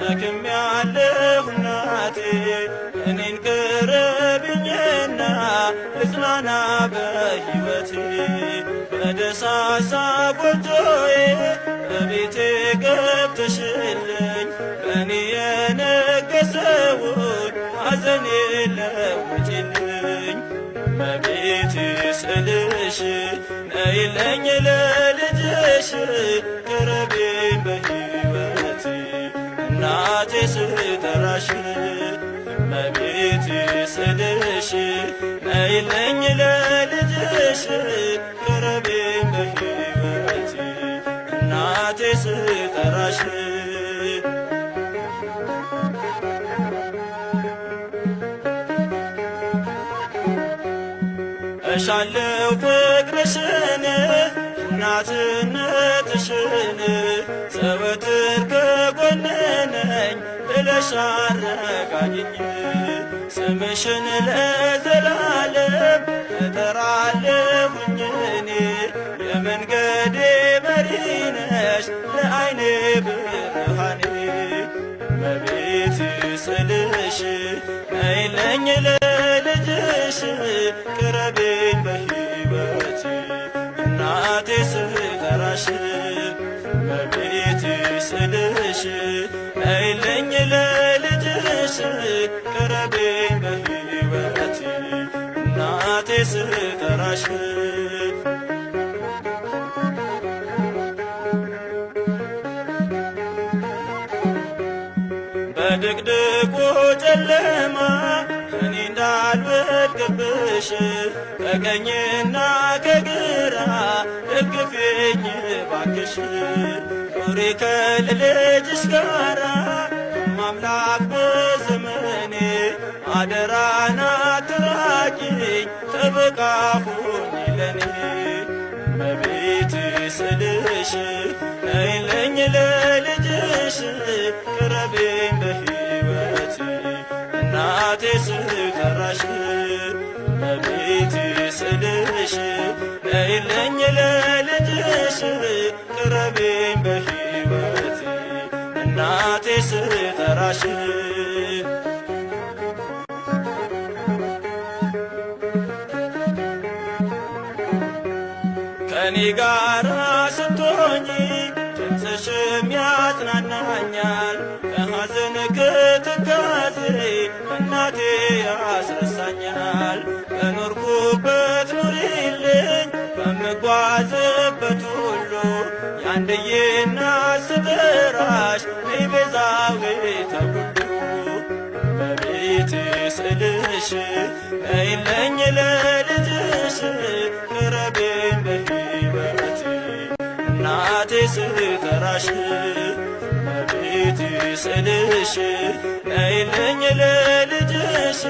ደክሜያለሁ እናቴ እኔን ቅረቢኝና ልጽናና በሕይወቴ በደሳሳ ጎጆዬ በቤቴ ገብተሽልኝ በእኔ የነገሰውን ሐዘኔን ለውጪልኝ እመቤቴ ስልሽ ነይልኝ ለልጅሽ ቅረቢኝ በሕይወቴ እናቴ ስጠራሽ እመቤቴ ስልሽ ነይልኝ ለልጅሽ ቅረቢኝ በሕይወቴ እናቴ ስጠራሽ እሻለው ፍቅርሽን እናትነትሽን ዘወትር ከጎኔ ነኝ ብለሽ አረጋጊኝ ስምሽን ለዘላለም እጠራለሁኝ እኔ የመንገዴ መሪ ነሽ ለዓይኔ ብርሃኔ እመቤቴ ስልሽ ነይልኝ ለልጅሽ ቅረቢኝ በሕይወቴ እናቴ ስጠራሽ እመቤቴ ስልሽ ነይልኝ ለልጅሽ ቅረቢኝ በሕይወቴ እናቴ ስጠራሽ በድቅድቁ ጨለማ እኔ እንዳልወድቅብሽ ከቀኝና ከግራ ደግፊኝ ባክሽ ኑሪ ከልጅሽ ጋራ ማምላክ በዘመኔ አደራና አትራቂኝ ጥበቃ ሁኚ ለኔ እመቤቴ ስልሽ ነይልኝ ለልጅሽ ቅረቢኝ በሕይወቴ እናቴ ስጠራሽ እመቤቴ ስልሽ ነይልኝ ለልጅሽ ቅረቢኝ በሕይወቴ እናቴ ስጠራሽ ከኔ ጋራ ስትሆኚ ድምፅሽም ያጽናናኛል ከሐዘን ከትካዜ እናቴ ያስረሳኛል በኖርኩበት ኑሪልኝ በምጓዝበት ሁሉ ያንድዬ እናት ስጠራሽ ነይ ቤዛዊተ ኩሉ እመቤቴ ስልሽ ነይልኝ ለልጅሽ ቅረቢኝ በሕይወቴ እናቴ ስጠራሽ እመቤቴ ስልሽ ነይልኝ ለልጅሽ